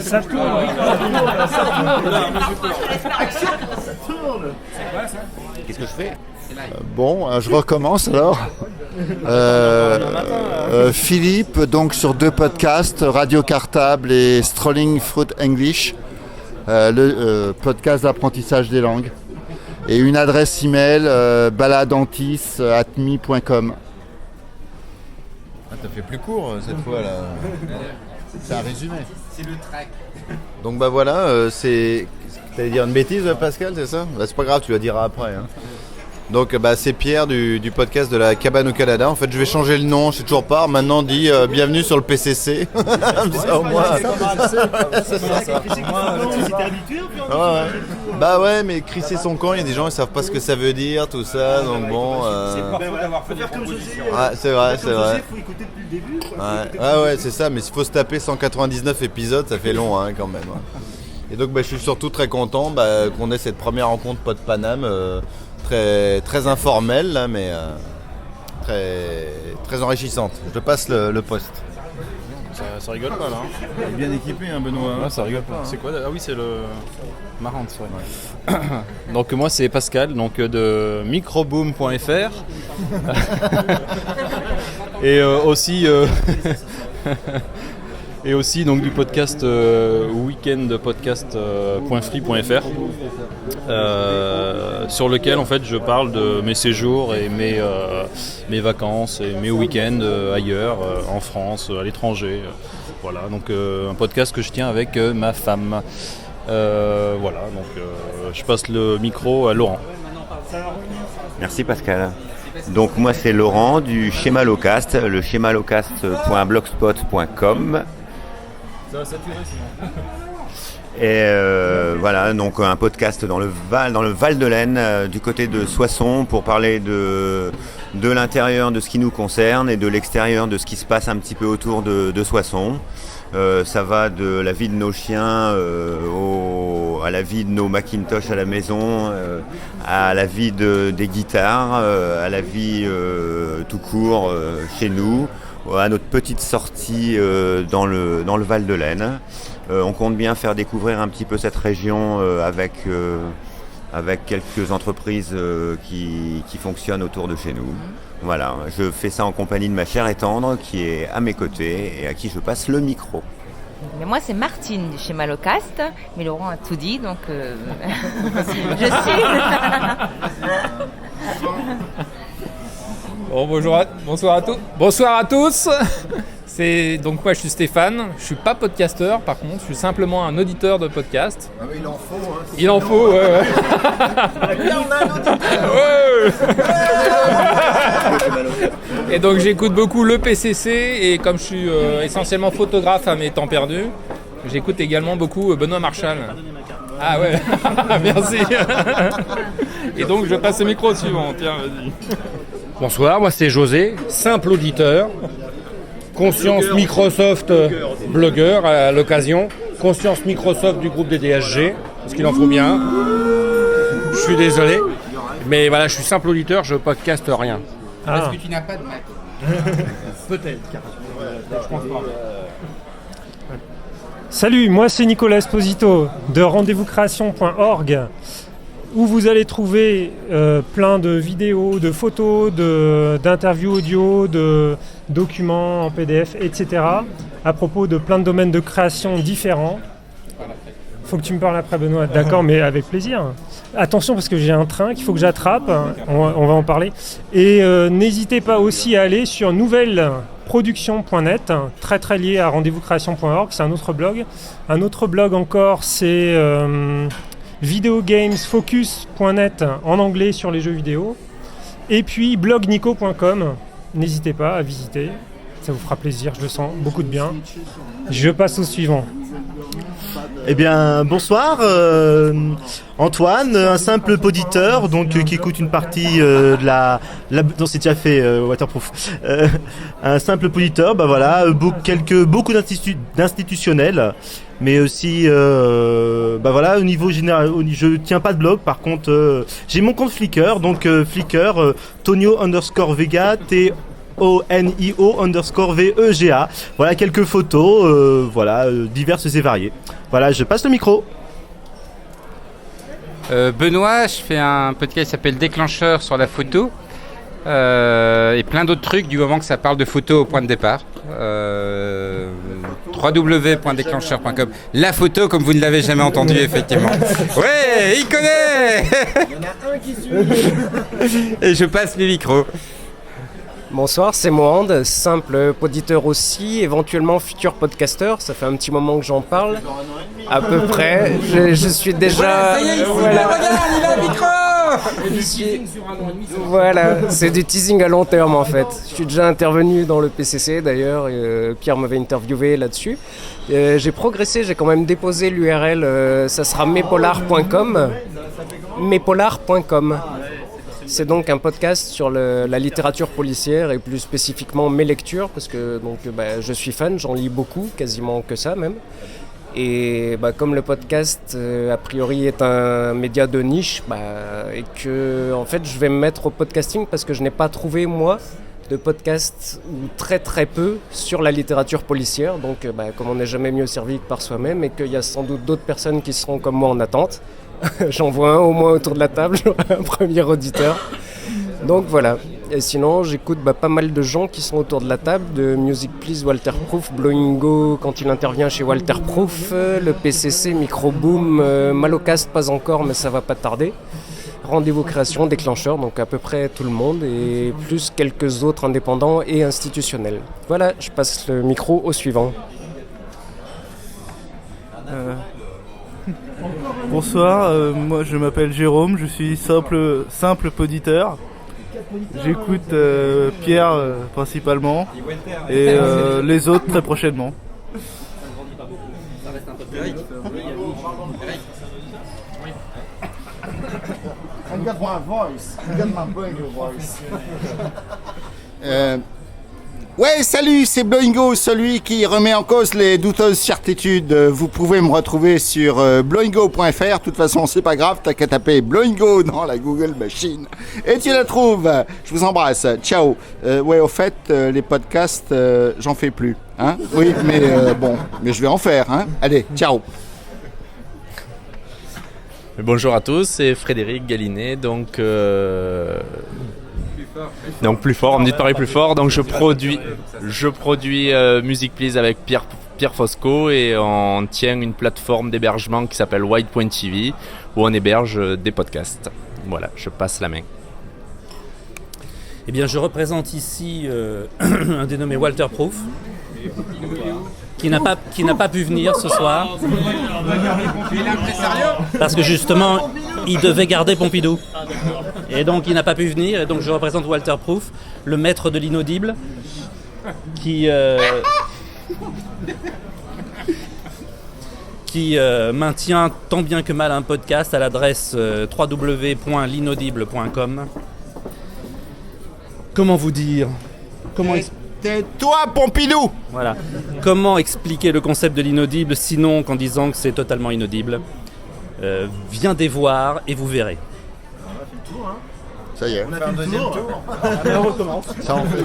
Ça tourne. Qu'est-ce que je fais? Bon, je recommence alors. Philippe, donc sur 2 podcasts, Radio Cartable et Strolling Through English, podcast d'apprentissage des langues. Et une adresse email, baladantis@me.com. Ah, t'as fait plus court cette fois là. C'est un résumé. C'est le track. Donc bah voilà, t'allais dire une bêtise Pascal, c'est ça? Bah, c'est pas grave, tu la diras après. Hein. Donc c'est Pierre du podcast de la Cabane au Canada. En fait, je vais changer le nom, je sais toujours pas. Maintenant, on dit bienvenue sur le PCC. Ça, au moins. Bah ouais, mais crisser son camp, il y a des gens ils savent pas ce que ça veut dire, tout ça. Donc bon. C'est parfois d'avoir fait des propositions. Ouais, c'est vrai. Il faut écouter depuis le début. Ouais, c'est ça. Mais s'il faut se taper 199 épisodes, ça fait long quand même. Et donc je suis surtout très content qu'on ait cette première rencontre Pod Paname. Très informelle là, mais très enrichissante. Je te passe le poste. Ça rigole pas là. Bien équipé Benoît. Ouais, ça rigole pas. C'est quoi? Ah oui, c'est le Marrante. Ouais. Donc moi c'est Pascal, donc de microboom.fr et aussi donc du podcast weekendpodcast.free.fr sur lequel en fait je parle de mes séjours et mes vacances et mes week-ends ailleurs, en France, à l'étranger. Voilà, donc un podcast que je tiens avec ma femme. Voilà, donc je passe le micro à Laurent. Merci Pascal. Donc moi c'est Laurent du Schéma Locast, le schémalocast.blogspot.com. Ça va saturer sinon. Et voilà, donc un podcast dans le Val de l'Aisne, du côté de Soissons, pour parler de l'intérieur de ce qui nous concerne et de l'extérieur de ce qui se passe un petit peu autour de Soissons. Ça va de la vie de nos chiens à la vie de nos Macintosh à la maison, à la vie des guitares, à la vie tout court chez nous, à notre petite sortie dans le Val de l'Aisne. On compte bien faire découvrir un petit peu cette région avec quelques entreprises qui fonctionnent autour de chez nous. Voilà, je fais ça en compagnie de ma chère et tendre qui est à mes côtés et à qui je passe le micro. Mais moi c'est Martine du Schéma Locast, mais Laurent a tout dit donc je suis. Bon, bonsoir à tous. Donc moi je suis Stéphane, je suis pas podcasteur par contre, je suis simplement un auditeur de podcast. Ah oui, il en faut. Hein. Il en faut, ouais. Là on a un auditeur. Et donc j'écoute beaucoup le PCC et comme je suis essentiellement photographe à mes temps perdus, j'écoute également beaucoup Benoît Marchal. Ah ouais, merci. Et donc je passe le micro suivant, tiens vas-y. Bonsoir, moi c'est José, simple auditeur. Conscience Microsoft blogueur à l'occasion. Conscience Microsoft du groupe des DSG, parce qu'il en faut bien. Je suis désolé. Mais voilà, je suis simple auditeur, je podcaste rien. Parce que tu n'as pas de Mac. Peut-être, je pense pas. Salut, moi c'est Nicolas Esposito de rendez-vous-création.org, où vous allez trouver plein de vidéos, de photos, d'interviews audio, de documents en PDF, etc. à propos de plein de domaines de création différents. Faut que tu me parles après Benoît, d'accord, mais avec plaisir. Attention parce que j'ai un train qu'il faut que j'attrape, on va en parler. Et n'hésitez pas aussi à aller sur nouvelleproduction.net, très très lié à rendez-vous-création.org, c'est un autre blog. Un autre blog encore, c'est videogamesfocus.net en anglais sur les jeux vidéo. Et puis blognico.com, n'hésitez pas à visiter, ça vous fera plaisir, je le sens, beaucoup de bien. Je passe au suivant. Eh bien, bonsoir, Antoine, un simple poditeur, donc qui écoute une partie de non, c'est déjà fait, waterproof. Un simple poditeur, voilà, beaucoup d'institutionnels, mais aussi, voilà, au niveau général, je tiens pas de blog, par contre, j'ai mon compte Flickr, donc Flickr, Tonio_Vega, JONIO_VEGA. Voilà quelques photos, diverses et variées. Voilà, je passe le micro. Benoît, je fais un podcast qui s'appelle Déclencheur sur la photo. Et plein d'autres trucs du moment que ça parle de photo au point de départ. www.déclencheur.com. La photo comme vous ne l'avez jamais entendu effectivement. Ouais, il connaît. Il y en a un qui suit. Et je passe les micros. Bonsoir, c'est Mohand, simple poditeur aussi, éventuellement futur podcasteur. Ça fait un petit moment que j'en parle. À peu près. Je suis déjà. Ça y est, regarde, il a un micro. Voilà, c'est du teasing à long terme en fait. Je suis déjà intervenu dans le PCC d'ailleurs, Pierre m'avait interviewé là-dessus. J'ai progressé, j'ai quand même déposé l'URL, ça sera mepolar.com. Mepolar.com. C'est donc un podcast sur la littérature policière et plus spécifiquement mes lectures parce que je suis fan, j'en lis beaucoup, quasiment que ça même. Et comme le podcast a priori est un média de niche et que en fait je vais me mettre au podcasting parce que je n'ai pas trouvé moi de podcast ou très très peu sur la littérature policière. Donc comme on n'est jamais mieux servi que par soi-même et qu'il y a sans doute d'autres personnes qui seront comme moi en attente. J'en vois un au moins autour de la table, un premier auditeur. Donc voilà. Et sinon, j'écoute pas mal de gens qui sont autour de la table, de Music Please, Walter Proof, Blowing Go quand il intervient chez Walter Proof, le PCC, Microboom, Malocast pas encore mais ça va pas tarder. Rendez-vous création, déclencheur, donc à peu près tout le monde et plus quelques autres indépendants et institutionnels. Voilà, je passe le micro au suivant. Bonsoir, moi je m'appelle Jérôme, je suis simple poditeur. J'écoute Pierre principalement et les autres très prochainement. I got my voice. I got my Boingo voice. Ouais, salut, c'est Boingo, celui qui remet en cause les douteuses certitudes. Vous pouvez me retrouver sur bloingo.fr. De toute façon, c'est pas grave, t'as qu'à taper Bloingo dans la Google Machine et tu la trouves. Je vous embrasse. Ciao. Ouais, au fait, les podcasts, j'en fais plus. Hein? Oui, mais mais je vais en faire. Hein? Allez, ciao. Bonjour à tous, c'est Frédéric Galinet, donc plus fort, on me dit de parler plus fort, donc je produis Music Please avec Pierre Fosco et on tient une plateforme d'hébergement qui s'appelle Wide.tv où on héberge des podcasts. Voilà, je passe la main. Eh bien, je représente ici un dénommé Walter Proof, qui n'a pas pu venir ce soir. Parce que justement, il devait garder Pompidou. Et donc, il n'a pas pu venir. Et donc, je représente Walter Proof, le maître de l'inaudible, qui maintient tant bien que mal un podcast à l'adresse www.l'inaudible.com. Comment vous dire ? Tais-toi, Pompidou! Voilà. Comment expliquer le concept de l'inaudible sinon qu'en disant que c'est totalement inaudible ? Viendez voir et vous verrez. Ça y est. On a fait un deuxième tour. On recommence. Ça en fait.